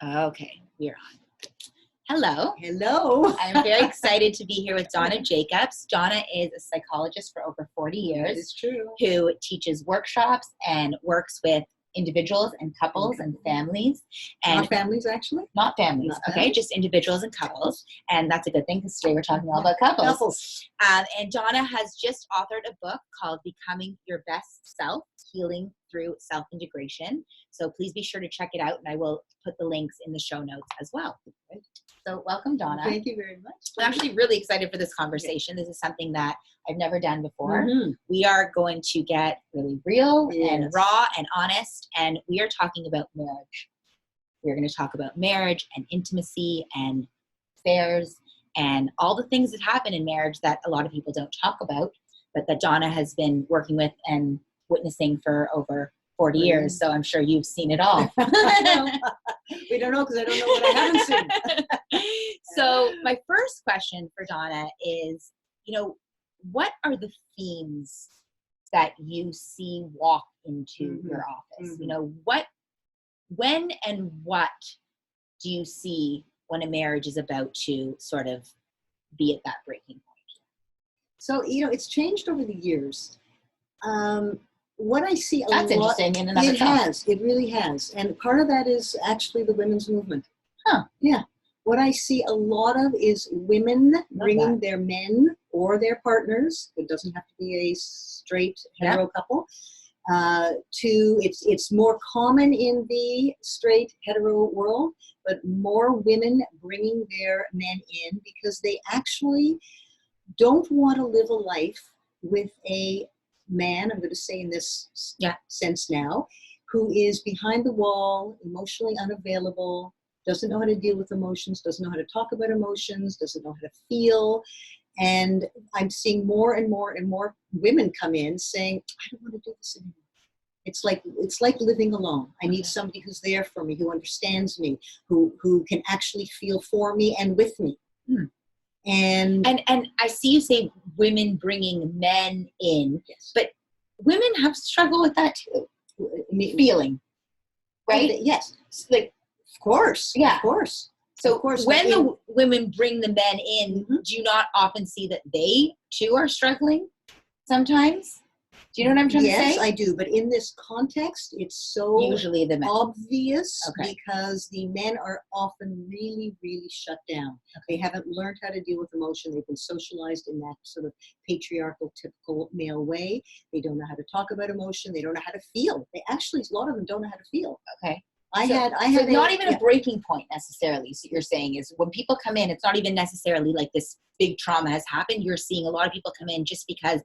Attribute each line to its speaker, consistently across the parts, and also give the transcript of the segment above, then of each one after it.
Speaker 1: Okay, we're on. Hello.
Speaker 2: Hello.
Speaker 1: I'm very excited to be here with Donna Jacobs. Donna is a psychologist for over 40 years.
Speaker 2: It's true.
Speaker 1: Who teaches workshops and works with individuals and couples and families. And
Speaker 2: not families, actually?
Speaker 1: Not families,
Speaker 2: not
Speaker 1: okay?
Speaker 2: families.
Speaker 1: Just individuals and couples. And that's a good thing because today we're talking all about couples. And Donna has just authored a book called Becoming Your Best Self, Healing Through Self-Integration. So please be sure to check it out, and I will put the links in the show notes as well. So welcome, Donna.
Speaker 2: Thank you very much.
Speaker 1: I'm actually really excited for this conversation. This is something that I've never done before.
Speaker 2: Mm-hmm.
Speaker 1: We are going to get really real and
Speaker 2: Yes.
Speaker 1: raw and honest, and we are talking about marriage. We're going to talk about marriage and intimacy and affairs and all the things that happen in marriage that a lot of people don't talk about, but that Donna has been working with and witnessing for over 40 years. So I'm sure you've seen it all.
Speaker 2: We don't know because I don't know what I haven't seen.
Speaker 1: So my first question for Donna is, what are the themes that you see walk into your office?
Speaker 2: Mm-hmm.
Speaker 1: When and what do you see when a marriage is about to sort of be at that breaking point?
Speaker 2: So, it's changed over the years. What I see a
Speaker 1: That's
Speaker 2: lot,
Speaker 1: interesting in and of itself.
Speaker 2: It really has. And part of that is actually the women's movement.
Speaker 1: Huh.
Speaker 2: Yeah. What I see a lot of is women bringing their men or their partners, it doesn't have to be a straight hetero couple, it's more common in the straight hetero world, but more women bringing their men in because they actually don't want to live a life with a man, I'm going to say in this sense now, who is behind the wall, emotionally unavailable, doesn't know how to deal with emotions, doesn't know how to talk about emotions, doesn't know how to feel. And I'm seeing more and more and more women come in saying, I don't want to do this anymore. It's like living alone. I need somebody who's there for me, who understands me, who can actually feel for me and with me.
Speaker 1: Hmm.
Speaker 2: And
Speaker 1: I see you say women bringing men in, but women have struggled with that too. Feeling, right?
Speaker 2: Yes.
Speaker 1: Like,
Speaker 2: of course.
Speaker 1: Yeah.
Speaker 2: Of course.
Speaker 1: So
Speaker 2: of course,
Speaker 1: when the women bring the men in, do you not often see that they too are struggling sometimes? Do you know what I'm trying to say?
Speaker 2: Yes, I do. But in this context, it's so
Speaker 1: usually the men.
Speaker 2: Obvious because the men are often really, really shut down. They haven't learned how to deal with emotion. They've been socialized in that sort of patriarchal, typical male way. They don't know how to talk about emotion. They don't know how to feel. A lot of them don't know how to feel.
Speaker 1: Okay.
Speaker 2: I had
Speaker 1: not even a breaking point necessarily. So you're saying is when people come in, it's not even necessarily like this big trauma has happened. You're seeing a lot of people come in just because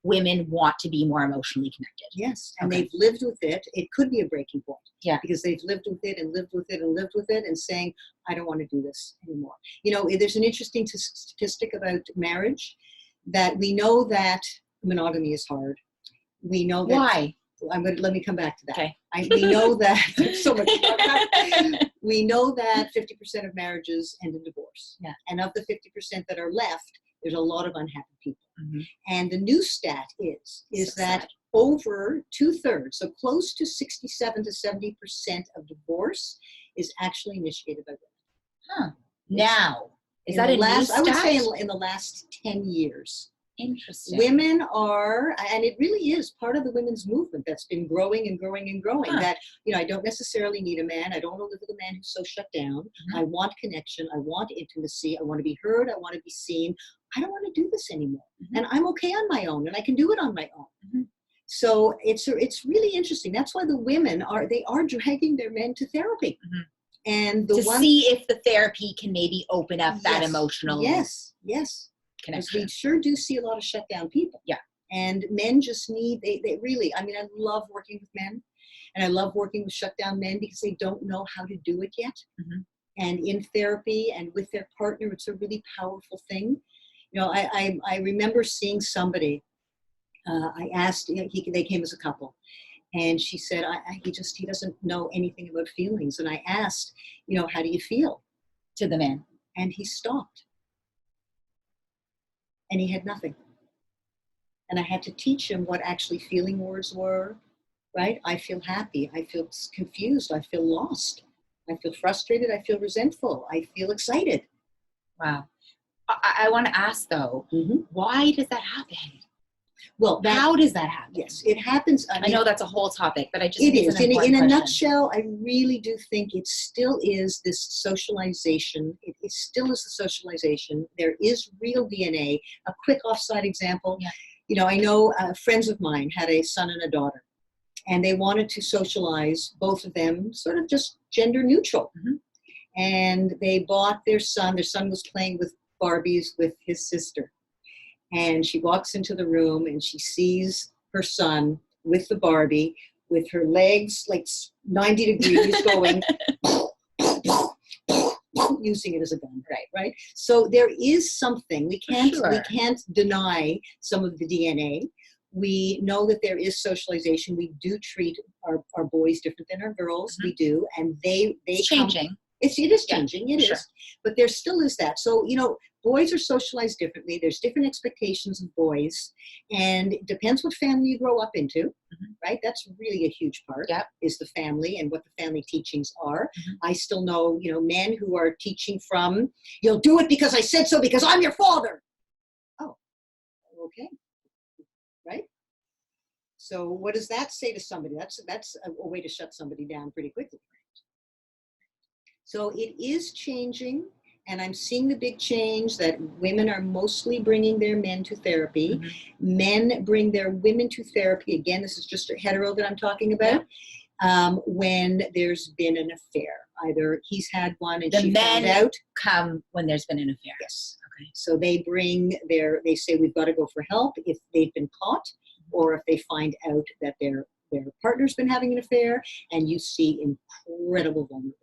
Speaker 1: women want to be more emotionally connected.
Speaker 2: Yes, and they've lived with it. It could be a breaking point.
Speaker 1: Yeah.
Speaker 2: Because they've lived with it and lived with it and lived with it and saying, I don't want to do this anymore. There's an interesting statistic about marriage that we know that monogamy is hard. We know that.
Speaker 1: Why?
Speaker 2: Let me come back to that.
Speaker 1: Okay.
Speaker 2: We know that there's so much to talk about. We know that 50% of marriages end in divorce.
Speaker 1: Yeah.
Speaker 2: And of the 50% that are left, there's a lot of unhappy people.
Speaker 1: Mm-hmm.
Speaker 2: And the new stat is that over 2/3, so close to 67 to 70% of divorce is actually initiated by women.
Speaker 1: Huh. Now, is that
Speaker 2: new stat? I would say in the last 10 years.
Speaker 1: Interesting.
Speaker 2: Women are, and it really is part of the women's movement that's been growing and growing and growing.
Speaker 1: Huh.
Speaker 2: That, I don't necessarily need a man. I don't want to live with a man who's so shut down.
Speaker 1: Mm-hmm.
Speaker 2: I want connection. I want intimacy. I want to be heard. I want to be seen. I don't want to do this anymore.
Speaker 1: Mm-hmm.
Speaker 2: And I'm okay on my own, and I can do it on my own.
Speaker 1: Mm-hmm.
Speaker 2: So it's really interesting. That's why the women are dragging their men to therapy.
Speaker 1: Mm-hmm.
Speaker 2: And
Speaker 1: see if the therapy can maybe open up that emotional
Speaker 2: yes
Speaker 1: connection.
Speaker 2: Because we sure do see a lot of shut down people.
Speaker 1: Yeah.
Speaker 2: And men just need, they really, I love working with men, and I love working with shut down men because they don't know how to do it yet.
Speaker 1: Mm-hmm. And
Speaker 2: in therapy and with their partner, it's a really powerful thing. I remember seeing somebody, I asked, they came as a couple, and she said, he doesn't know anything about feelings. And I asked, how do you feel?
Speaker 1: To the man.
Speaker 2: And he stopped. And he had nothing. And I had to teach him what actually feeling words were, right? I feel happy. I feel confused. I feel lost. I feel frustrated. I feel resentful. I feel excited.
Speaker 1: Wow. I want to ask though, why does that happen?
Speaker 2: Well,
Speaker 1: how does that happen?
Speaker 2: Yes, it happens.
Speaker 1: I know that's a whole topic, but I just
Speaker 2: it
Speaker 1: think
Speaker 2: is.
Speaker 1: it's an important
Speaker 2: In a
Speaker 1: question.
Speaker 2: nutshell, I really do think it still is this socialization. It still is the socialization. There is real DNA. A quick offside example.
Speaker 1: Yeah.
Speaker 2: You know, I know friends of mine had a son and a daughter, and they wanted to socialize both of them, sort of just gender neutral. And they bought their son. Their son was playing with Barbies with his sister. And she walks into the room and she sees her son with the Barbie, with her legs like 90 degrees going, using it as a gun, right? So there is something, we can't deny some of the DNA. We know that there is socialization. We do treat our boys different than our girls. We do. And it's
Speaker 1: changing.
Speaker 2: It is changing. It is. But there still is that. So, you know, boys are socialized differently. There's different expectations of boys. And it depends what family you grow up into, right? That's really a huge part, is the family and what the family teachings are. I still know, you know, men who are teaching from, you'll do it because I said so because I'm your father. Oh, okay. Right? So what does that say to somebody? That's a way to shut somebody down pretty quickly. So it is changing, and I'm seeing the big change that women are mostly bringing their men to therapy. Men bring their women to therapy. Again, this is just a hetero that I'm talking about. When there's been an affair, either he's had one and she found out.
Speaker 1: Come when there's been an affair.
Speaker 2: Yes. Okay. So they they say we've got to go for help if they've been caught, or if they find out that their partner's been having an affair, and you see incredible vulnerability.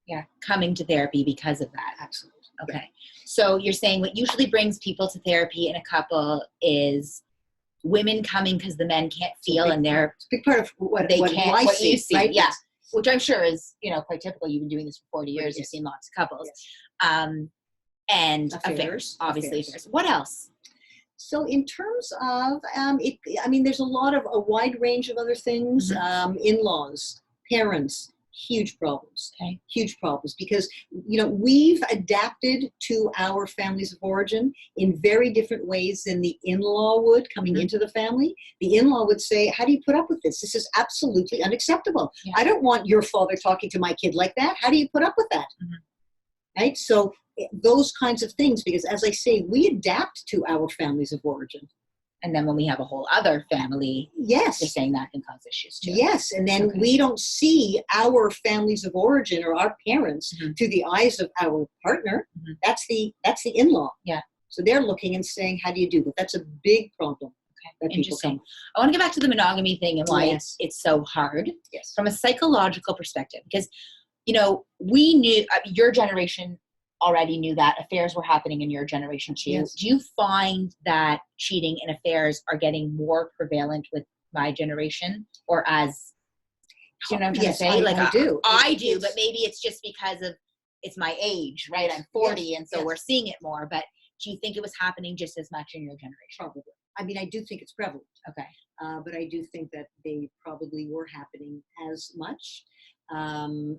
Speaker 1: Yeah, coming to therapy because of that.
Speaker 2: Absolutely.
Speaker 1: Okay. So you're saying what usually brings people to therapy in a couple is women coming because the men can't feel, and they're
Speaker 2: a big part of what
Speaker 1: you see,
Speaker 2: right?
Speaker 1: Yeah, which I'm sure is, you know, quite typical. You've been doing this for 40 years. You've seen lots of couples, and affairs, obviously. Affairs. What else?
Speaker 2: So in terms of there's a wide range of other things. In-laws, parents. Huge problems. Okay. Huge problems, because, you know, we've adapted to our families of origin in very different ways than the in-law would coming into the family. The in-law would say, how do you put up with this? This is absolutely unacceptable. Yeah. I don't want your father talking to my kid like that. How do you put up with that? Right? So those kinds of things, because as I say, we adapt to our families of origin.
Speaker 1: And then when we have a whole other family, you're saying that can cause issues too.
Speaker 2: Yes, and then we don't see our families of origin or our parents through the eyes of our partner. That's the in-law. Yeah. So they're looking and saying, how do you do that? That's a big problem. Okay.
Speaker 1: Interesting. I want to get back to the monogamy thing and why it's so hard. Yes. From a psychological perspective, because, you know, we knew, your generation already knew that affairs were happening in your generation too. Yes. Do you find that cheating and affairs are getting more prevalent with my generation, or as, do you know what I'm trying to say? I do, but maybe it's just because of it's my age, right? I'm 40, and so we're seeing it more. But do you think it was happening just as much in your generation?
Speaker 2: Probably. I mean, I do think it's prevalent. Okay. But I do think that they probably were happening as much.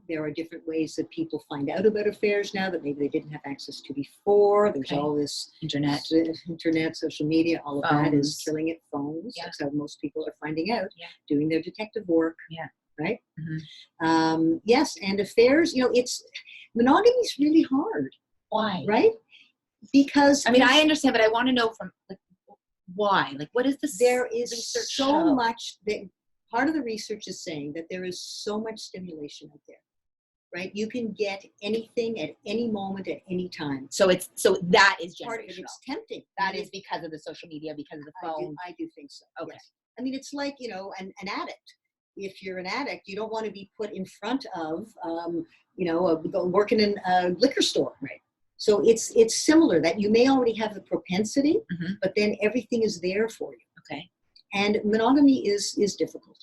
Speaker 2: There are different ways that people find out about affairs now that maybe they didn't have access to before. There's all this internet, social media, all of that is killing it. Phones. Yeah. That's how most people are finding out, doing their detective work. Yeah. Right? Yes, and affairs, you know, monogamy is really hard.
Speaker 1: Why?
Speaker 2: Right? Because
Speaker 1: I mean, I understand, but I want to know from why? Like, what is this?
Speaker 2: There is so much that part of the research is saying that there is so much stimulation out there, right? You can get anything at any moment at any time.
Speaker 1: So that is
Speaker 2: part of it. It's tempting.
Speaker 1: That is because of the social media, because of the phone.
Speaker 2: I do think so.
Speaker 1: Okay.
Speaker 2: Yes. I mean, it's like, you know, an addict. If you're an addict, you don't want to be put in front of, working in a liquor store, right? So it's similar, that you may already have the propensity, but then everything is there for you.
Speaker 1: Okay.
Speaker 2: And monogamy is difficult.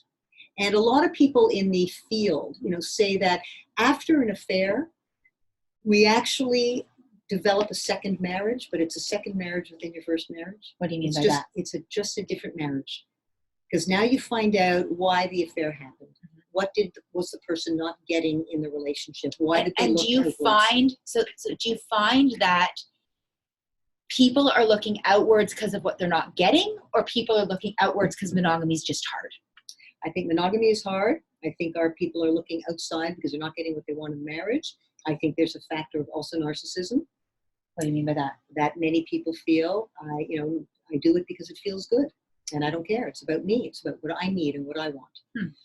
Speaker 2: And a lot of people in the field, you know, say that after an affair, we actually develop a second marriage, but it's a second marriage within your first marriage.
Speaker 1: What do you mean by that?
Speaker 2: It's just a different marriage. Because now you find out why the affair happened, was the person not getting in the relationship? Why did they
Speaker 1: and
Speaker 2: look
Speaker 1: do you
Speaker 2: outwards?
Speaker 1: find do you find that people are looking outwards because of what they're not getting, or people are looking outwards because monogamy is just hard?
Speaker 2: I think monogamy is hard. I think our people are looking outside because they're not getting what they want in marriage. I think there's a factor of also narcissism.
Speaker 1: What do you mean by that?
Speaker 2: That many people feel, I do it because it feels good, and I don't care. It's about me. It's about what I need and what I want.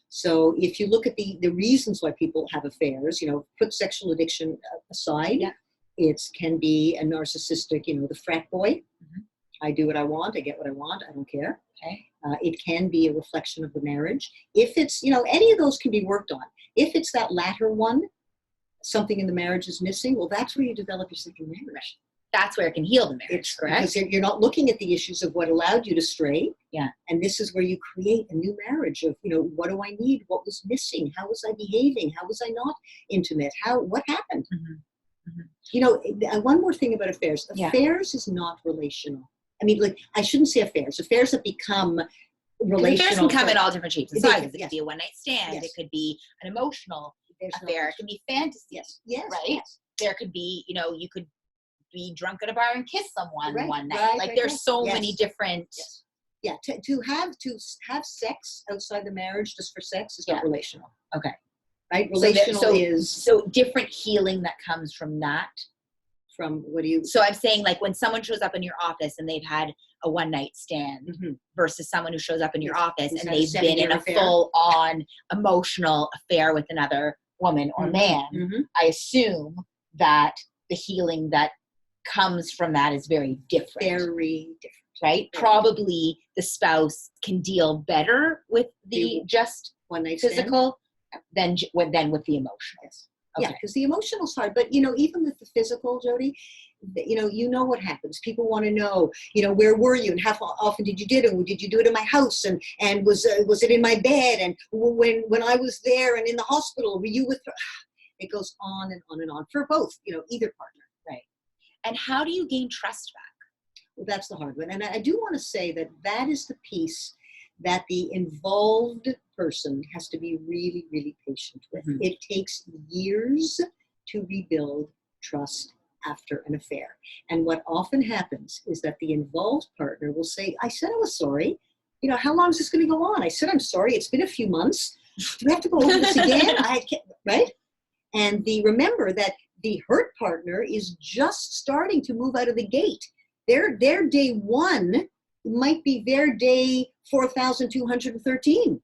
Speaker 2: So if you look at the reasons why people have affairs, put sexual addiction aside.
Speaker 1: Yeah.
Speaker 2: It can be a narcissistic, the frat boy. I do what I want. I get what I want. I don't care.
Speaker 1: Okay.
Speaker 2: It can be a reflection of the marriage. If it's, any of those can be worked on. If it's that latter one, something in the marriage is missing, well, that's where you develop your second marriage.
Speaker 1: That's where it can heal the marriage,
Speaker 2: It's
Speaker 1: correct?
Speaker 2: Because you're not looking at the issues of what allowed you to stray.
Speaker 1: Yeah.
Speaker 2: And this is where you create a new marriage of, what do I need? What was missing? How was I behaving? How was I not intimate? What happened? One more thing about affairs. Affairs is not relational. I mean, I shouldn't say affairs. Affairs have become relational.
Speaker 1: Affairs can come in all different shapes and sizes. It
Speaker 2: Yes.
Speaker 1: could be a one-night stand.
Speaker 2: Yes.
Speaker 1: It could be an emotional affair. It can be fantasy.
Speaker 2: Yes.
Speaker 1: Right?
Speaker 2: Yes.
Speaker 1: There could be, you could be drunk at a bar and kiss someone one night.
Speaker 2: Right,
Speaker 1: there's so many different.
Speaker 2: Yes. Yeah. To have sex outside the marriage just for sex is not relational.
Speaker 1: Okay.
Speaker 2: Right. Relational is
Speaker 1: so different healing that comes from that.
Speaker 2: From what do you?
Speaker 1: So I'm saying, when someone shows up in your office and they've had a one-night stand versus someone who shows up in your office and they've been in a full-on emotional affair with another woman or man, I assume that the healing that comes from that is very different.
Speaker 2: Very different.
Speaker 1: Right? Probably the spouse can deal better with the just
Speaker 2: one-night
Speaker 1: physical than with the emotional.
Speaker 2: Yes. Okay. Yeah, because the emotional is hard. But, even with the physical, Jodi, what happens. People want to know, where were you and how often did you do it? And did you do it in my house? And was it in my bed? And when I was there and in the hospital, were you with her? It goes on and on and on for both, either partner.
Speaker 1: Right. And how do you gain trust back?
Speaker 2: Well, that's the hard one. And I do want to say that is the piece that the involved person has to be really, really patient with. It takes years to rebuild trust after an affair. And what often happens is that the involved partner will say, I said I was sorry. How long is this going to go on? I said, I'm sorry. It's been a few months. Do we have to go over this again? Right? And remember that the hurt partner is just starting to move out of the gate. Their day one might be their day 4,213.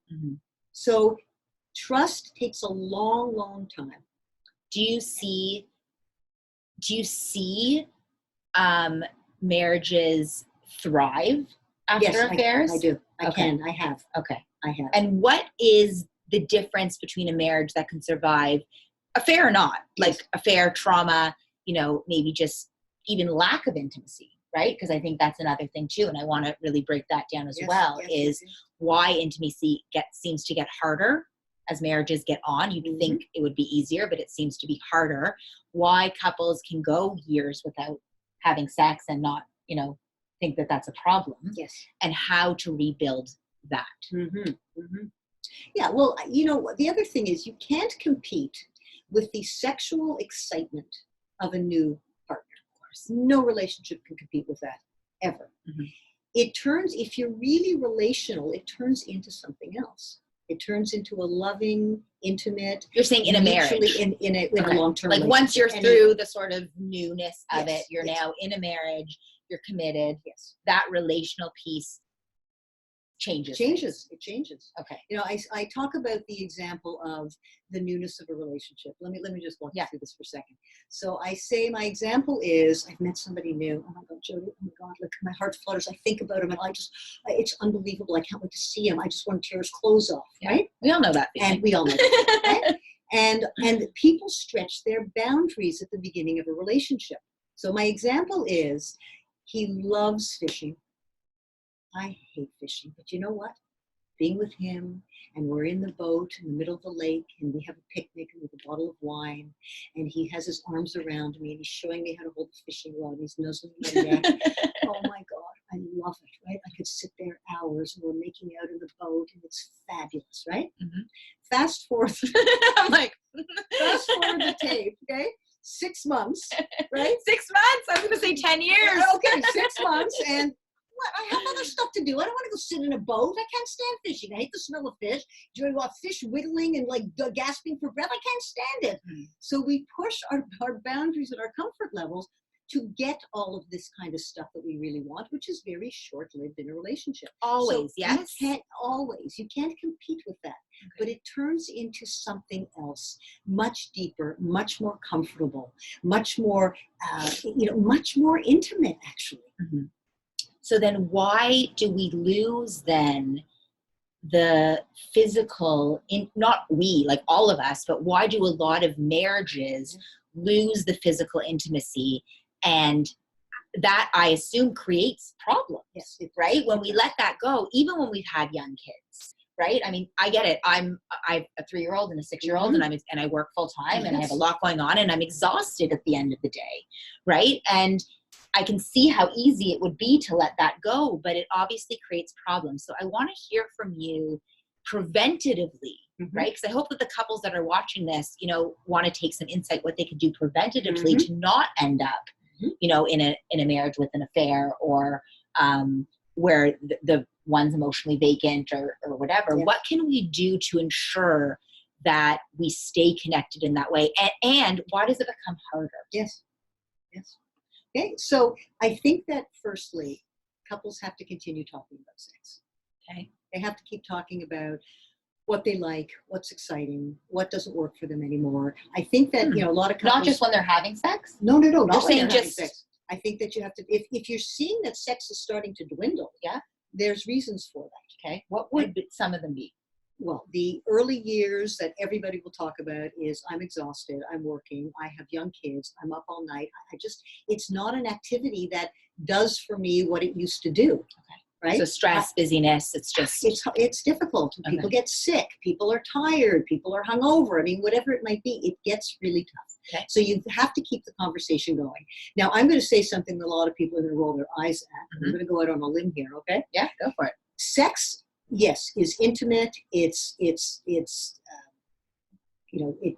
Speaker 2: So trust takes a long, long time.
Speaker 1: Do you see marriages thrive after affairs?
Speaker 2: I do. I have.
Speaker 1: Okay.
Speaker 2: I have.
Speaker 1: And what is the difference between a marriage that can survive, affair or not, affair, trauma, maybe just even lack of intimacy? Right? Because I think that's another thing too. And I want to really break that down as well, is why intimacy seems to get harder as marriages get on. You'd think it would be easier, but it seems to be harder. Why couples can go years without having sex and not, think that that's a problem.
Speaker 2: Yes.
Speaker 1: And how to rebuild that.
Speaker 2: Yeah. Well, the other thing is you can't compete with the sexual excitement of a new partner. No relationship can compete with that, ever. If you're really relational, it turns into something else. It turns into a loving, intimate.
Speaker 1: You're saying in a marriage.
Speaker 2: In a long-term relationship.
Speaker 1: Once you're through the sort of newness of it, you're now in a marriage, you're committed.
Speaker 2: Yes.
Speaker 1: That relational piece changes.
Speaker 2: It changes.
Speaker 1: Okay.
Speaker 2: I talk about the example of the newness of a relationship. Let me just walk you through this for a second. So I say my example is I've met somebody new. Oh my God, Jodi, oh my God, look, my heart flutters. I think about him and it's unbelievable. I can't wait to see him. I just want to tear his clothes off, right?
Speaker 1: We all know that.
Speaker 2: And we all know that, right? And people stretch their boundaries at the beginning of a relationship. So my example is he loves fishing. I hate fishing, but you know what? Being with him, and we're in the boat in the middle of the lake, and we have a picnic with a bottle of wine, and he has his arms around me, and he's showing me how to hold the fishing rod, and he's nuzzling my neck. Oh my God, I love it, right? I could sit there hours and we're making out in the boat and it's fabulous, right?
Speaker 1: Mhm.
Speaker 2: Fast forward,
Speaker 1: I'm like,
Speaker 2: fast forward the tape, okay? 6 months, right?
Speaker 1: 6 months. I was going to say 10 years.
Speaker 2: Okay, 6 months, and what? I have other stuff to do. I don't want to go sit in a boat. I can't stand fishing. I hate the smell of fish. Do you want fish wiggling and like gasping for breath? I can't stand it.
Speaker 1: Mm.
Speaker 2: So we push our boundaries and our comfort levels to get all of this kind of stuff that we really want, which is very short-lived in a relationship.
Speaker 1: Always,
Speaker 2: So
Speaker 1: yes.
Speaker 2: you can't compete with that. Okay. But it turns into something else, much deeper, much more comfortable, much more, much more intimate, actually.
Speaker 1: Mm-hmm. So then why do we lose then the physical, not we, like all of us, but why do a lot of marriages lose the physical intimacy? And that, I assume, creates problems, yes, right? When we let that go, even when we've had young kids, right? I mean, I get it. I have a 3-year-old and a 6-year-old,
Speaker 2: mm-hmm.
Speaker 1: and I work full time, and I have a lot going on, and I'm exhausted at the end of the day, right? And I can see how easy it would be to let that go, but it obviously creates problems. So I want to hear from you preventatively, mm-hmm. right? Because I hope that the couples that are watching this, want to take some insight what they could do preventatively mm-hmm. to not end up, in a marriage with an affair, or where the one's emotionally vacant or whatever. Yeah. What can we do to ensure that we stay connected in that way? And why does it become harder?
Speaker 2: Yes. Okay, so I think that firstly, couples have to continue talking about sex.
Speaker 1: Okay.
Speaker 2: They have to keep talking about what they like, what's exciting, what doesn't work for them anymore. I think that, a lot of couples...
Speaker 1: Not just when they're having sex?
Speaker 2: No, not when
Speaker 1: they're
Speaker 2: having sex. I think that you have to... If you're seeing that sex is starting to dwindle, yeah, there's reasons for that.
Speaker 1: Okay. What would some of them be?
Speaker 2: Well, the early years that everybody will talk about is I'm exhausted, I'm working, I have young kids, I'm up all night. It's not an activity that does for me what it used to do. Okay. Right?
Speaker 1: So stress, busyness, it's
Speaker 2: difficult. Okay. People get sick, people are tired, people are hungover. I mean, whatever it might be, it gets really tough. Okay. So you have to keep the conversation going. Now, I'm going to say something that a lot of people are going to roll their eyes at. Mm-hmm. I'm going to go out on a limb here, okay?
Speaker 1: Yeah, go for it.
Speaker 2: Sex, yes, is intimate. It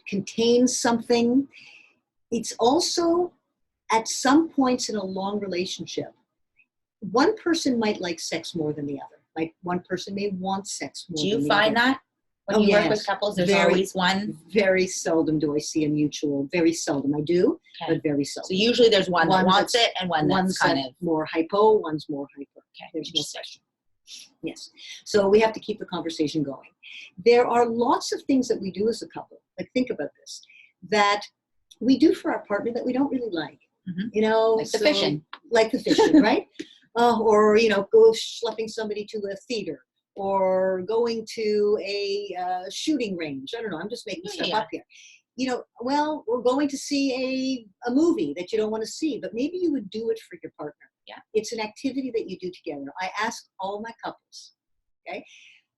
Speaker 2: contains something. It's also, at some points in a long relationship, one person might like sex more than the other. Like one person may want sex more than the other. Do you find
Speaker 1: that when you work with couples, there's always one?
Speaker 2: Very seldom do I see a mutual. Very seldom. I do, but very seldom.
Speaker 1: So usually there's one that wants it and one that's kind of
Speaker 2: more hypo, one's more hyper. Okay. There's no question. Yes. So we have to keep the conversation going. There are lots of things that we do as a couple. Like, think about this, that we do for our partner that we don't really like. Mm-hmm.
Speaker 1: Like the fishing.
Speaker 2: Like the fishing, right? Or, go schlepping somebody to a theater, or going to a shooting range. I don't know. I'm just making stuff up here. We're going to see a movie that you don't want to see, but maybe you would do it for your partner. Yeah. It's an activity that you do together. I ask all my couples, okay,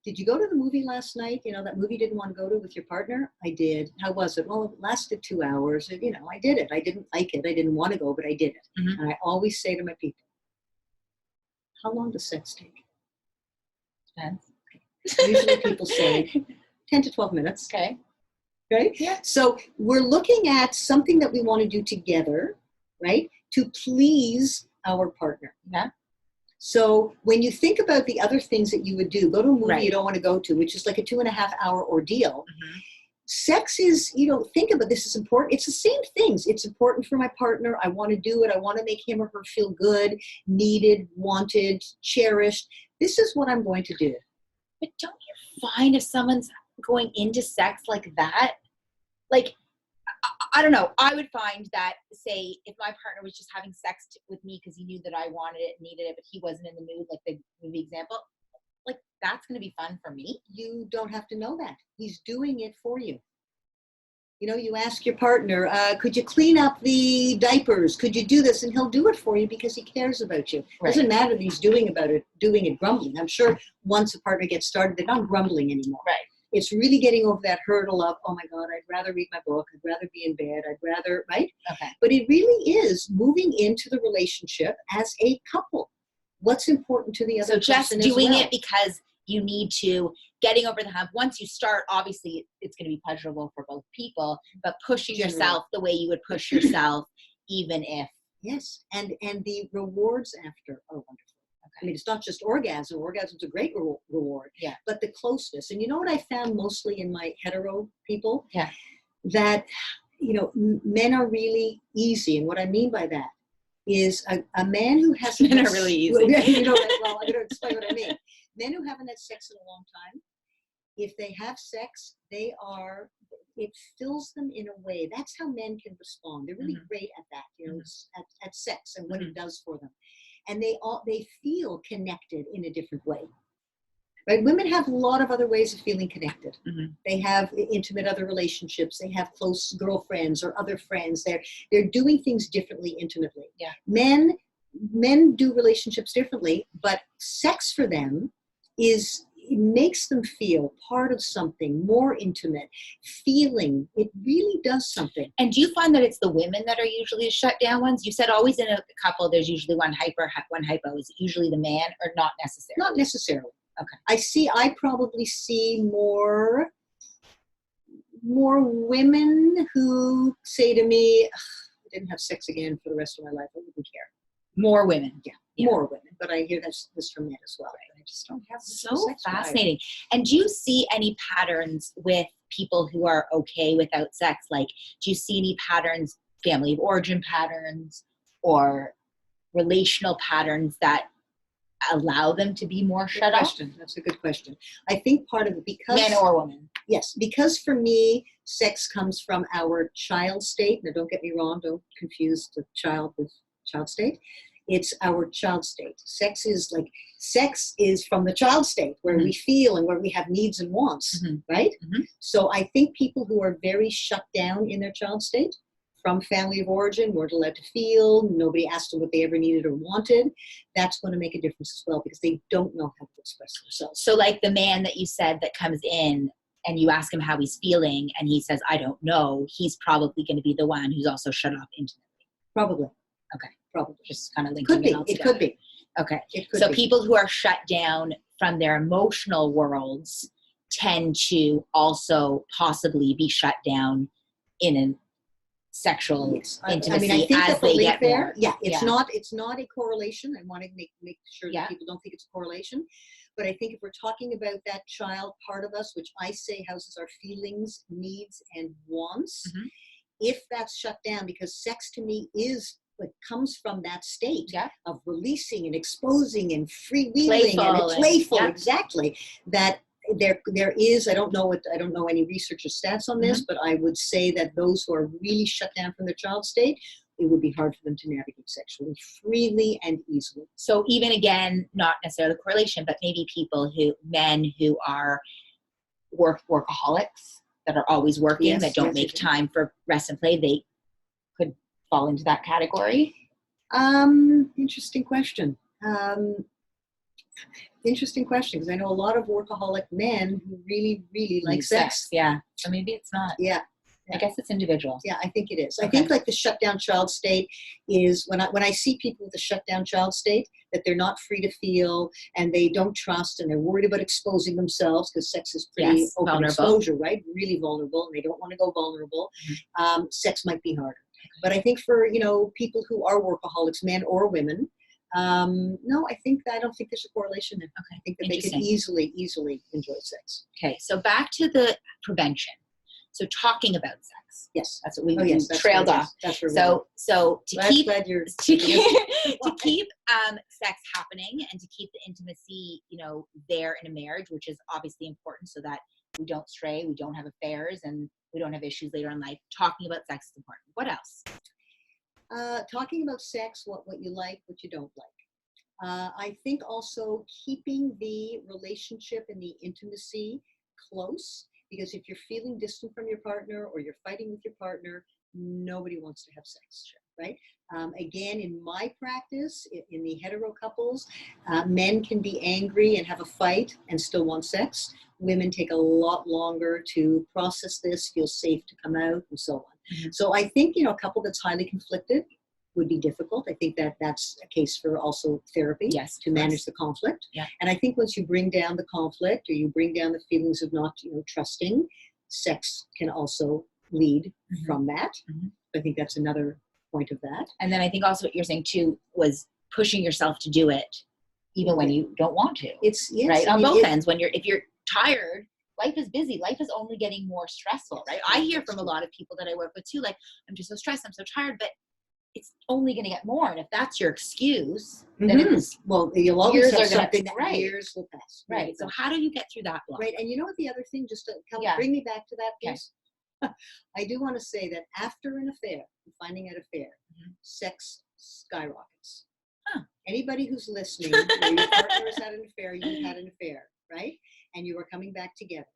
Speaker 2: did you go to the movie last night? That movie you didn't want to go to with your partner? I did. How was it? Well, it lasted 2 hours. And, I did it. I didn't like it. I didn't want to go, but I did it. Mm-hmm. And I always say to my people, how long does sex take?
Speaker 1: Depends.
Speaker 2: Usually people say 10 to 12 minutes.
Speaker 1: Okay.
Speaker 2: Right? Yeah. So we're looking at something that we want to do together, right? To please our partner.
Speaker 1: Yeah.
Speaker 2: So when you think about the other things that you would do, go to a movie you don't want to go to, which is like a 2.5-hour ordeal. Mm-hmm. Sex is, think about this is important. It's the same things. It's important for my partner. I want to do it. I want to make him or her feel good, needed, wanted, cherished. This is what I'm going to do.
Speaker 1: But don't you find if someone's going into sex like that, like, I don't know, I would find that, say, if my partner was just having sex with me because he knew that I wanted it, needed it, but he wasn't in the mood, like the movie example, like, that's going to be fun for me.
Speaker 2: You don't have to know that. He's doing it for you. You ask your partner, could you clean up the diapers? Could you do this? And he'll do it for you because he cares about you. Right. Doesn't matter that he's doing it grumbling. I'm sure once a partner gets started, they're not grumbling anymore.
Speaker 1: Right.
Speaker 2: It's really getting over that hurdle of, oh my God, I'd rather read my book. I'd rather be in bed. I'd rather, right?
Speaker 1: Okay.
Speaker 2: But it really is moving into the relationship as a couple. what's important to the other
Speaker 1: So just
Speaker 2: person
Speaker 1: doing
Speaker 2: as well.
Speaker 1: it because you need to, getting over the hump. Once you start, obviously it's going to be pleasurable for both people, but pushing
Speaker 2: Generally.
Speaker 1: yourself the way you would push yourself, even if.
Speaker 2: Yes, and the rewards after are wonderful. I mean, it's not just orgasm. Orgasm's a great reward.
Speaker 1: Yeah.
Speaker 2: But the closeness. And you know what I found mostly in my hetero people?
Speaker 1: Yeah.
Speaker 2: That, men are really easy. And what I mean by that is a man who hasn't...
Speaker 1: Men are really easy.
Speaker 2: Well, I'm going to explain what I mean. Men who haven't had sex in a long time, if they have sex, it fills them in a way. That's how men can respond. They're really great at that, at sex and what it does for them. And they feel connected in a different way. Right? Women have a lot of other ways of feeling connected. They have intimate other relationships. They have close girlfriends or other friends. They're doing things differently intimately.
Speaker 1: Yeah.
Speaker 2: Men do relationships differently, but sex for them it makes them feel part of something more intimate, feeling. It really does something.
Speaker 1: And do you find that it's the women that are usually the shut down ones? You said always in a couple, there's usually one hyper, one hypo. Is it usually the man or not necessarily?
Speaker 2: Not necessarily.
Speaker 1: Okay.
Speaker 2: I probably see more women who say to me, I didn't have sex again for the rest of my life. I wouldn't care.
Speaker 1: More women.
Speaker 2: Yeah. More women. But I hear this from men as well. I just don't have
Speaker 1: so
Speaker 2: sex
Speaker 1: fascinating. And do you see any patterns with people who are okay without sex? Like, do you see any patterns, family of origin patterns or relational patterns that allow them to be more shut off?
Speaker 2: That's a good question. I think part of it, because...
Speaker 1: Men or women.
Speaker 2: Yes, because for me, sex comes from our child state. Now, don't get me wrong. Don't confuse the child with child state. It's our child state. Sex is from the child state where we feel and where we have needs and wants, right? So I think people who are very shut down in their child state, from family of origin, weren't allowed to feel, nobody asked them what they ever needed or wanted, that's going to make a difference as well because they don't know how to express themselves.
Speaker 1: So like the man that you said that comes in and you ask him how he's feeling and he says, I don't know, he's probably going to be the one who's also shut off intimately.
Speaker 2: Probably.
Speaker 1: Okay.
Speaker 2: Probably.
Speaker 1: Just kind of linking it all together.
Speaker 2: It could be.
Speaker 1: Okay.
Speaker 2: It could
Speaker 1: so
Speaker 2: be.
Speaker 1: People who are shut down from their emotional worlds tend to also possibly be shut down in a sexual intimacy.
Speaker 2: I think
Speaker 1: as they get
Speaker 2: there.
Speaker 1: More.
Speaker 2: Yeah, it's not a correlation. I want to make sure that people don't think it's a correlation. But I think if we're talking about that child part of us, which I say houses our feelings, needs, and wants, if that's shut down, because sex to me comes from that state of releasing and exposing and freewheeling and playful, exactly. That there is, I don't know any research or stats on this, but I would say that those who are really shut down from their child state, it would be hard for them to navigate sexually freely and easily.
Speaker 1: So even again, not necessarily correlation, but maybe men who are workaholics that are always working, that don't make time for rest and play, they could fall into that category?
Speaker 2: Interesting question. Interesting question, because I know a lot of workaholic men who really, really like sex.
Speaker 1: Yeah. So maybe it's not.
Speaker 2: Yeah.
Speaker 1: I guess it's individual.
Speaker 2: Yeah, I think it is.
Speaker 1: Okay.
Speaker 2: I think like the shutdown child state is when I see people with a shutdown child state, that they're not free to feel and they don't trust and they're worried about exposing themselves because sex is pretty open vulnerable. Exposure, right? Really vulnerable, and they don't want to go vulnerable. Sex might be harder. But I think for people who are workaholics, men or women, no, I don't think there's a correlation there. Okay. I think that they can easily enjoy sex.
Speaker 1: Okay, so back to the prevention. So talking about sex.
Speaker 2: Yes.
Speaker 1: That's what we trailed off.
Speaker 2: That's where
Speaker 1: so to keep
Speaker 2: keep
Speaker 1: sex happening and to keep the intimacy, there in a marriage, which is obviously important so that we don't stray, we don't have affairs, and we don't have issues later in life. Talking about sex is important. What else?
Speaker 2: Talking about sex, what you like, what you don't like. I think also keeping the relationship and the intimacy close, because if you're feeling distant from your partner or you're fighting with your partner, nobody wants to have sex, right? Again, in my practice, in the hetero couples, men can be angry and have a fight and still want sex. Women take a lot longer to process this, feel safe to come out, and so on. So I think, a couple that's highly conflicted, would be difficult. I think that that's a case for also therapy,
Speaker 1: Yes,
Speaker 2: to manage the conflict.
Speaker 1: Yeah.
Speaker 2: And I think once you bring down the conflict, or you bring down the feelings of not, trusting, sex can also lead from that. I think that's another point of that.
Speaker 1: And then I think also what you're saying too was pushing yourself to do it even when you don't want to.
Speaker 2: It's
Speaker 1: right on both ends. If you're tired, life is busy. Life is only getting more stressful, right? I hear from a lot of people that I work with too, like, I'm just so stressed, I'm so tired, but it's only going to get more. And if that's your excuse, then it's,
Speaker 2: well, you'll always
Speaker 1: years
Speaker 2: have
Speaker 1: are gonna-
Speaker 2: something that
Speaker 1: right.
Speaker 2: years will pass.
Speaker 1: right. So how do you get through that block?
Speaker 2: Right. And you know what the other thing, just to
Speaker 1: Yeah.
Speaker 2: bring me back to that,
Speaker 1: Okay.
Speaker 2: please? I do want to say that after an affair, finding an affair, sex skyrockets.
Speaker 1: Huh.
Speaker 2: Anybody who's listening, where your partner has had an affair, you've had an affair, right? And you are coming back together.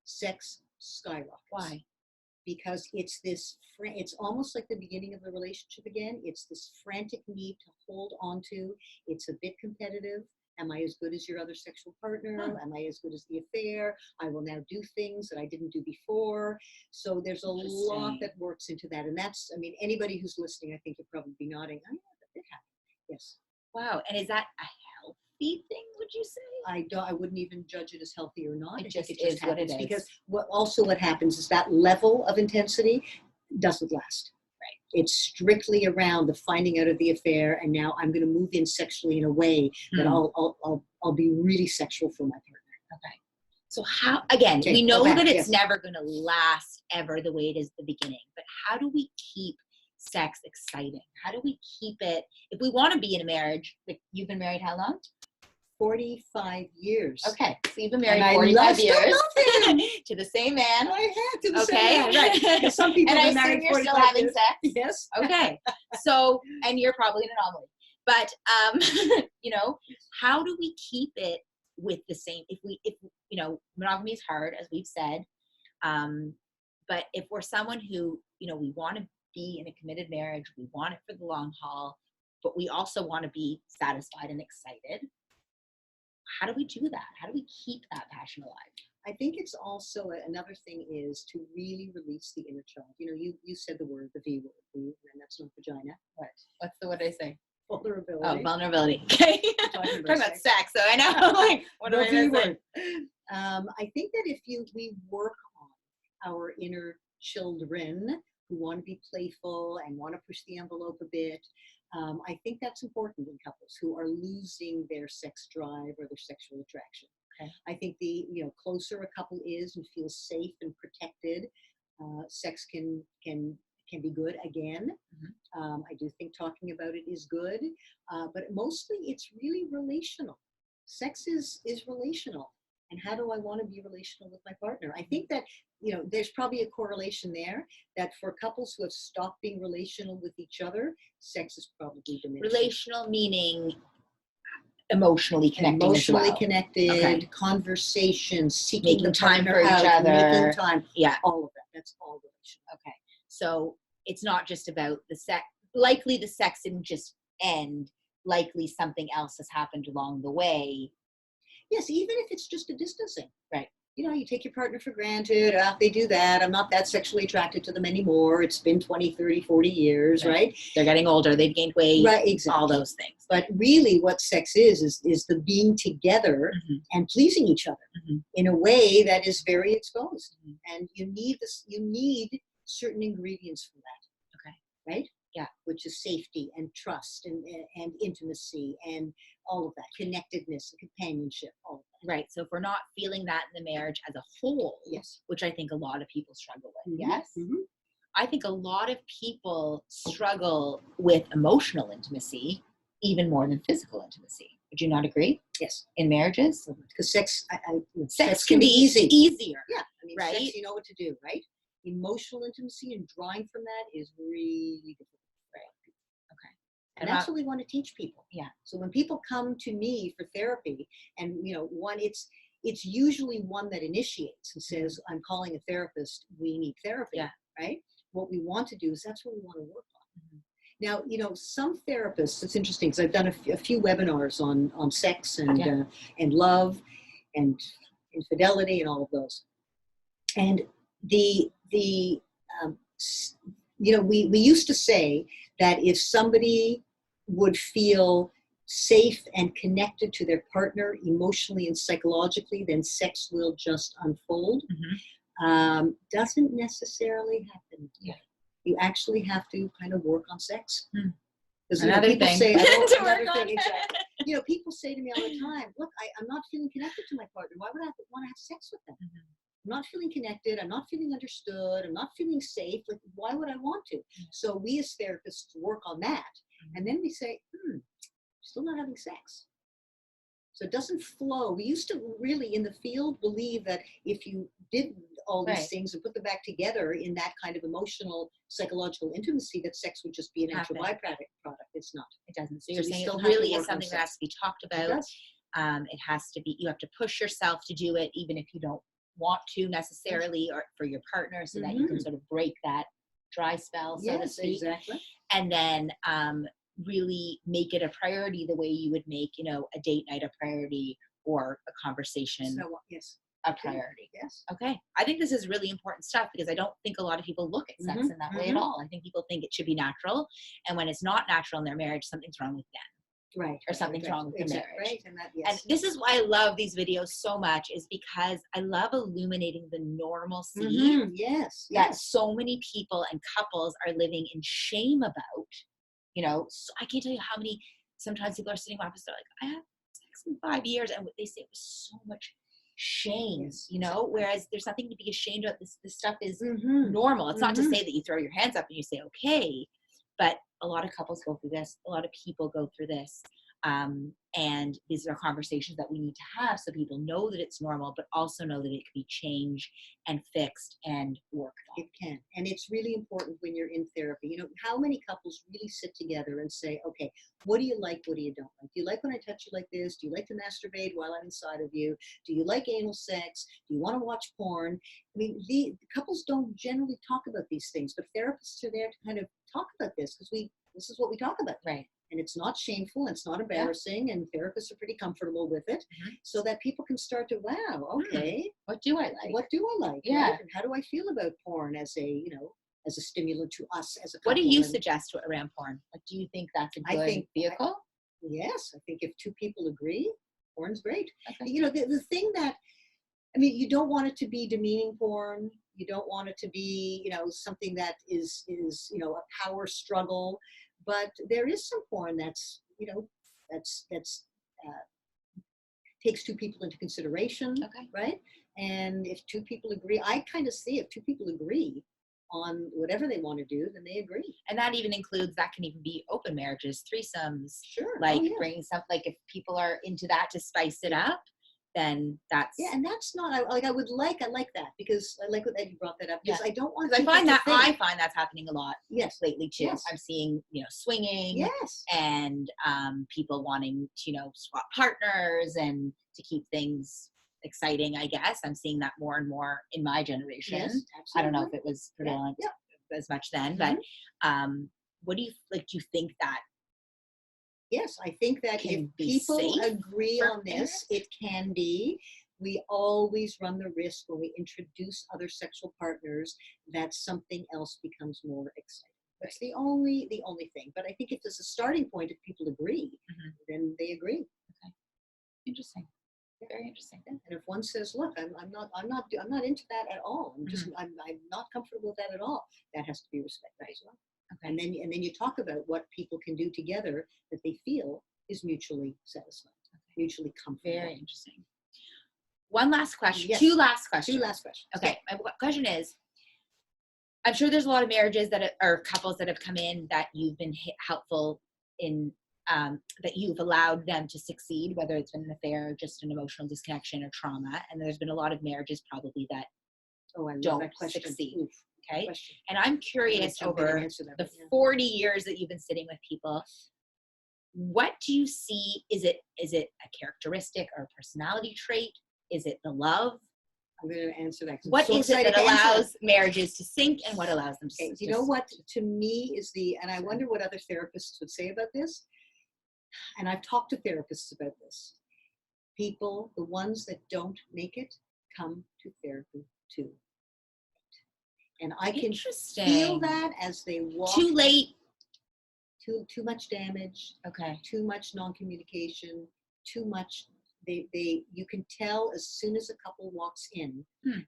Speaker 2: Sex skyrockets.
Speaker 1: Why?
Speaker 2: Because it's this, it's almost like the beginning of the relationship again. It's this frantic need to hold on to. It's a bit competitive. Am I as good as your other sexual partner? Am I as good as the affair? I will now do things that I didn't do before. So there's a lot that works into that. And that's, I mean, anybody who's listening, I think you'll probably be nodding. Oh, yeah, that did happen. Yes.
Speaker 1: Wow. And is that a healthy thing, would you say?
Speaker 2: I wouldn't even judge it as healthy or not.
Speaker 1: It just is what it is.
Speaker 2: Because what happens is that level of intensity doesn't last. Right. It's strictly around the finding out of the affair, and now I'm going to move in sexually in a way that I'll be really sexual for my partner.
Speaker 1: Okay. So how, again, we know that it's never going to last ever the way it is at the beginning, but how do we keep sex exciting? How do we keep it, if we want to be in a marriage, like you've been married how long?
Speaker 2: 45 years.
Speaker 1: Okay, so you've been married 45 years to the same man.
Speaker 2: I had to the same man, right? Because some people
Speaker 1: and
Speaker 2: are married
Speaker 1: you're
Speaker 2: 45
Speaker 1: still having
Speaker 2: years.
Speaker 1: sex.
Speaker 2: Yes.
Speaker 1: Okay, so and you're probably an anomaly, but how do we keep it with the same? If monogamy is hard, as we've said, but if we're someone who we want to be in a committed marriage, we want it for the long haul, but we also want to be satisfied and excited. How do we do that? How do we keep that passion alive?
Speaker 2: I think it's also another thing is to really release the inner child. You said the word, the V word, and that's not vagina.
Speaker 1: What? What's the word I say?
Speaker 2: Vulnerability.
Speaker 1: Oh, vulnerability. Okay.
Speaker 2: Talking
Speaker 1: about sex, so I know. Like, what
Speaker 2: the
Speaker 1: am I
Speaker 2: V
Speaker 1: gonna say?
Speaker 2: word. I think that if we work on our inner children who want to be playful and want to push the envelope a bit, I think that's important in couples who are losing their sex drive or their sexual attraction.
Speaker 1: Okay.
Speaker 2: I think the closer a couple is and feels safe and protected, sex can be good again. I do think talking about it is good, but mostly it's really relational. Sex is relational. And how do I want to be relational with my partner? I think that, there's probably a correlation there that for couples who have stopped being relational with each other, sex is probably diminished.
Speaker 1: Relational meaning emotionally connecting
Speaker 2: Emotionally
Speaker 1: as well.
Speaker 2: connected,
Speaker 1: Okay.
Speaker 2: Conversations, seeking
Speaker 1: Making
Speaker 2: the
Speaker 1: time
Speaker 2: partner
Speaker 1: for each
Speaker 2: out,
Speaker 1: other.
Speaker 2: making time.
Speaker 1: Yeah.
Speaker 2: All of that. That's all relational.
Speaker 1: Okay. So it's not just about the sex. Likely the sex didn't just end. Likely something else has happened along the way.
Speaker 2: Yes, even if it's just a distancing.
Speaker 1: Right.
Speaker 2: You take your partner for granted. They do that. I'm not that sexually attracted to them anymore. It's been 20, 30, 40 years, right?
Speaker 1: They're getting older. They've gained weight.
Speaker 2: Right, exactly.
Speaker 1: All those things.
Speaker 2: But really what sex is the being together and pleasing each other in a way that is very exposed. And you need certain ingredients for that.
Speaker 1: Okay.
Speaker 2: Right? Yeah. Which is safety and trust and intimacy and all of that. Connectedness and companionship, all of that.
Speaker 1: Right. So if we're not feeling that in the marriage as a whole,
Speaker 2: yes,
Speaker 1: which I think a lot of people struggle with,
Speaker 2: mm-hmm.
Speaker 1: yes?
Speaker 2: Mm-hmm.
Speaker 1: I think a lot of people struggle with emotional intimacy even more than physical intimacy. Would you not agree?
Speaker 2: Yes.
Speaker 1: In marriages?
Speaker 2: Because sex
Speaker 1: can be easier.
Speaker 2: Yeah. I mean,
Speaker 1: right?
Speaker 2: Sex, you know what to do, right? Emotional intimacy and drawing from that is really difficult. Right. Okay. And that's what we want to teach people.
Speaker 1: Yeah.
Speaker 2: So when people come to me for therapy, and it's usually one that initiates and says, "I'm calling a therapist. We need therapy."
Speaker 1: Yeah.
Speaker 2: Right. What we want to do is that's what we want to work on. Now, some therapists. It's interesting because I've done a few webinars on sex and love and infidelity and all of those. And we used to say that if somebody would feel safe and connected to their partner emotionally and psychologically, then sex will just unfold. Doesn't necessarily happen.
Speaker 1: Yeah.
Speaker 2: You actually have to kind of work on sex. Because
Speaker 1: Another
Speaker 2: people
Speaker 1: thing.
Speaker 2: say, I don't,
Speaker 1: To
Speaker 2: another
Speaker 1: work on
Speaker 2: thing,
Speaker 1: it.
Speaker 2: exactly. People say to me all the time, look, I'm not feeling connected to my partner. Why would I want to have sex with them? I'm not feeling connected. I'm not feeling understood. I'm not feeling safe. Like, why would I want to? So we as therapists work on that. And then we say, still not having sex. So it doesn't flow. We used to really in the field believe that if you did all these things and put them back together in that kind of emotional, psychological intimacy, that sex would just be a natural byproduct. It's not.
Speaker 1: It doesn't. So
Speaker 2: So
Speaker 1: you're
Speaker 2: we
Speaker 1: saying
Speaker 2: still
Speaker 1: it
Speaker 2: have to
Speaker 1: really is
Speaker 2: work on
Speaker 1: something that
Speaker 2: sex.
Speaker 1: has to be talked
Speaker 2: It
Speaker 1: about.
Speaker 2: does.
Speaker 1: It has to be, you have to push yourself to do it, even if you don't want to necessarily, or for your partner, so that you can sort of break that dry spell, so to speak.
Speaker 2: Exactly.
Speaker 1: And then really make it a priority the way you would make, a date night a priority, or a conversation a priority.
Speaker 2: Yes.
Speaker 1: Okay. I think this is really important stuff, because I don't think a lot of people look at sex in that way at all. I think people think it should be natural. And when it's not natural in their marriage, something's wrong with them.
Speaker 2: Right.
Speaker 1: Or something's wrong with the marriage.
Speaker 2: Right. And
Speaker 1: and this is why I love these videos so much, is because I love illuminating the normalcy that so many people and couples are living in shame about. So I can't tell you how many, sometimes people are sitting on they're like, I have sex in 5 years, and what they say was so much shame, whereas there's nothing to be ashamed of. This stuff is normal. It's not to say that you throw your hands up and you say, okay, but a lot of couples go through this. A lot of people go through this. And these are conversations that we need to have, so people know that it's normal, but also know that it can be changed and fixed and worked on.
Speaker 2: It can. And it's really important when you're in therapy. How many couples really sit together and say, okay, what do you like? What do you don't like? Do you like when I touch you like this? Do you like to masturbate while I'm inside of you? Do you like anal sex? Do you want to watch porn? I mean, the couples don't generally talk about these things, but therapists are there to kind of talk about this, because this is what we talk about.
Speaker 1: Right.
Speaker 2: And it's not shameful, and it's not embarrassing, and therapists are pretty comfortable with it, so that people can start to, wow, okay,
Speaker 1: what do I like?
Speaker 2: What do I like?
Speaker 1: Yeah.
Speaker 2: Right? And how do I feel about porn as a, as a stimulant to us as a couple?
Speaker 1: What do you suggest around porn? Like, do you think that's a good vehicle?
Speaker 2: Yes, I think if two people agree, porn's great.
Speaker 1: Okay.
Speaker 2: The thing that, you don't want it to be demeaning porn. You don't want it to be, something that is a power struggle. But there is some porn that's takes two people into consideration, right? And if two people agree, I kind of see if two people agree on whatever they want to do, then they agree.
Speaker 1: And that even includes, that can even be open marriages, threesomes,
Speaker 2: sure,
Speaker 1: bringing stuff, like if people are into that to spice it up, then that's
Speaker 2: and that's not I like that, because I like that you brought that up, because I don't want
Speaker 1: I find that's happening a lot lately too. I'm seeing swinging and people wanting to swap partners and to keep things exciting. I guess I'm seeing that more and more in my generation.
Speaker 2: Yes,
Speaker 1: I don't know if it was prevalent as much then, but what do you like? Do you think that?
Speaker 2: Yes, I think that if people agree on this, it can be. We always run the risk when we introduce other sexual partners that something else becomes more exciting. That's the only thing. But I think if there's a starting point, if people agree, then they agree.
Speaker 1: Okay. Interesting. Very interesting.
Speaker 2: And if one says, "Look, I'm not into that at all. I'm not comfortable with that at all," that has to be respected as well. Okay. And then you talk about what people can do together that they feel is mutually satisfying, mutually comfortable.
Speaker 1: Very interesting. One last question. Yes. Two last questions. Okay. My question is, I'm sure there's a lot of marriages or couples that have come in that you've been helpful in, that you've allowed them to succeed, whether it's been an affair, just an emotional disconnection, or trauma. And there's been a lot of marriages probably that don't succeed. Oof. Okay. And I'm curious, over the 40 years that you've been sitting with people, what do you see? Is it a characteristic or a personality trait? Is it the love?
Speaker 2: I'm going to answer that.
Speaker 1: What is it that allows marriages to sink, and what allows them to
Speaker 2: you know what, to me, is and I wonder what other therapists would say about this. And I've talked to therapists about this. People, the ones that don't make it, come to therapy too. And I can feel that as they walk.
Speaker 1: Too late.
Speaker 2: Too much damage,
Speaker 1: Okay.
Speaker 2: too much non-communication, too much. You can tell as soon as a couple walks in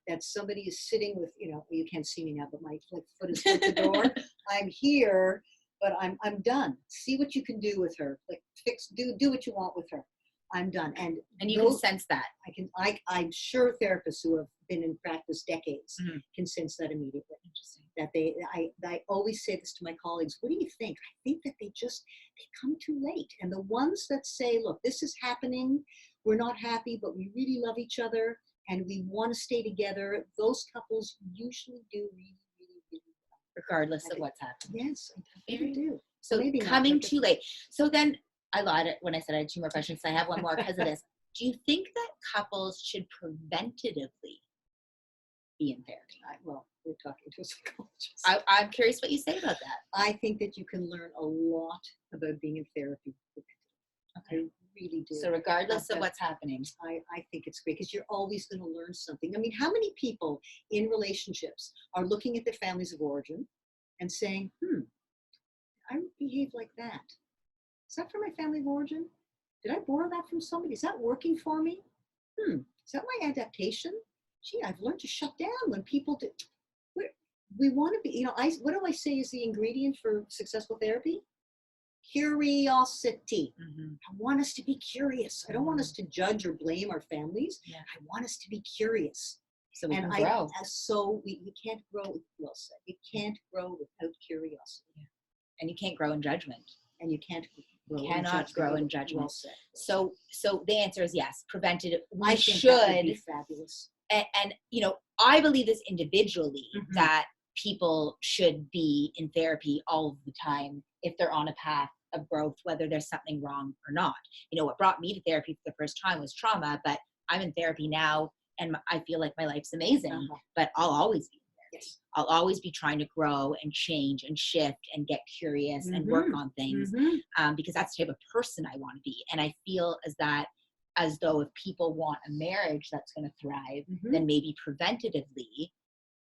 Speaker 2: that somebody is sitting with, you can't see me now, but my foot is at the door. I'm here, but I'm done. See what you can do with her. Like do what you want with her. I'm done. And
Speaker 1: you can sense that.
Speaker 2: I'm sure therapists who have been in practice decades can sense that immediately.
Speaker 1: Interesting.
Speaker 2: That I always say this to my colleagues. What do you think? I think that they come too late. And the ones that say, look, this is happening, we're not happy, but we really love each other and we want to stay together, those couples usually do really, really, really well.
Speaker 1: Regardless of what's happening.
Speaker 2: Yes, I really do.
Speaker 1: So
Speaker 2: maybe
Speaker 1: coming
Speaker 2: not,
Speaker 1: too late. So then I lied when I said I had 2 more questions. I have one more because of this. Do you think that couples should preventatively be in therapy?
Speaker 2: Well, we're talking to a psychologist.
Speaker 1: I'm curious what you say about that.
Speaker 2: I think that you can learn a lot about being in therapy.
Speaker 1: Okay.
Speaker 2: I really do.
Speaker 1: So regardless of what's happening.
Speaker 2: I think it's great because you're always going to learn something. I mean, how many people in relationships are looking at their families of origin and saying, I would behave like that. Is that from my family of origin? Did I borrow that from somebody? Is that working for me? Is that my adaptation? Gee, I've learned to shut down when people do. We want to be, what do I say is the ingredient for successful therapy? Curiosity. I want us to be curious. I don't want us to judge or blame our families.
Speaker 1: Yeah.
Speaker 2: I want us to be curious.
Speaker 1: So we can grow.
Speaker 2: So we can't grow, well said, you can't grow without curiosity.
Speaker 1: Yeah. And you can't grow in judgment.
Speaker 2: And you can't
Speaker 1: cannot grow in judgment.
Speaker 2: Well said.
Speaker 1: So the answer is yes. Preventative.
Speaker 2: I think that would be fabulous.
Speaker 1: And I believe this individually that people should be in therapy all the time if they're on a path of growth, whether there's something wrong or not. What brought me to therapy for the first time was trauma, but I'm in therapy now and I feel like my life's amazing, but I'll always be in therapy. Yes. I'll always be trying to grow and change and shift and get curious and work on things because that's the type of person I want to be. And I feel as though if people want a marriage that's going to thrive, then maybe preventatively,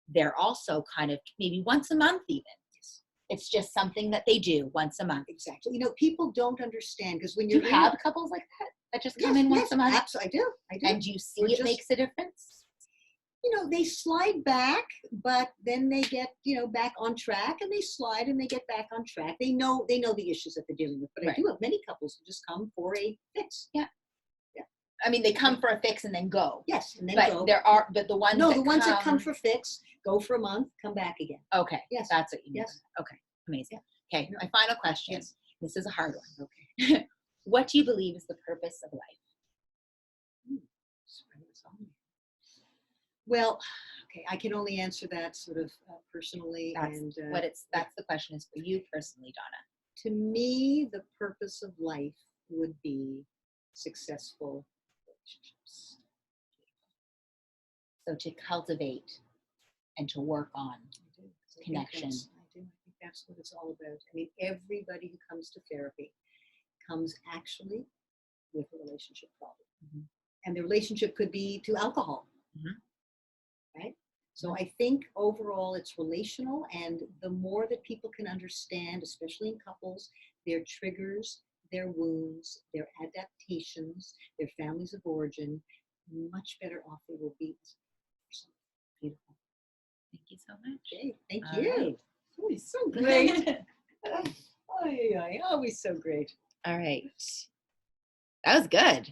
Speaker 1: they're also kind of maybe once a month even. Yes. It's just something that they do once a month.
Speaker 2: Exactly. People don't understand because when
Speaker 1: you have couples like that just come in once a month?
Speaker 2: Absolutely, I do.
Speaker 1: And do you see it makes a difference?
Speaker 2: They slide back, but then they get, back on track, and they slide and they get back on track. They know the issues that they're dealing with. But I do have many couples who just come for a fix.
Speaker 1: Yeah. I mean, they come for a fix and then go.
Speaker 2: Yes, and then
Speaker 1: but
Speaker 2: go.
Speaker 1: There are, but the ones
Speaker 2: that come for fix, go for a month, come back again.
Speaker 1: Okay.
Speaker 2: Yes.
Speaker 1: That's what you mean.
Speaker 2: Yes.
Speaker 1: Okay. Amazing. Yeah. Okay. My final question.
Speaker 2: Yes.
Speaker 1: This is a hard one. Okay. What do you believe is the purpose of life?
Speaker 2: Well, okay, I can only answer that sort of personally.
Speaker 1: That's the question is for you personally, Donna.
Speaker 2: To me, the purpose of life would be successful relationships.
Speaker 1: So to cultivate and to work on connection.
Speaker 2: I think that's what it's all about. I mean, everybody who comes to therapy comes actually with a relationship problem. And the relationship could be to alcohol. Right? So I think overall it's relational, and the more that people can understand, especially in couples, their triggers, their wounds, their adaptations, their families of origin, much better off they will be.
Speaker 1: Beautiful. Thank you so much.
Speaker 2: Okay, thank you. Always so great. Always so great.
Speaker 1: All right. That was good.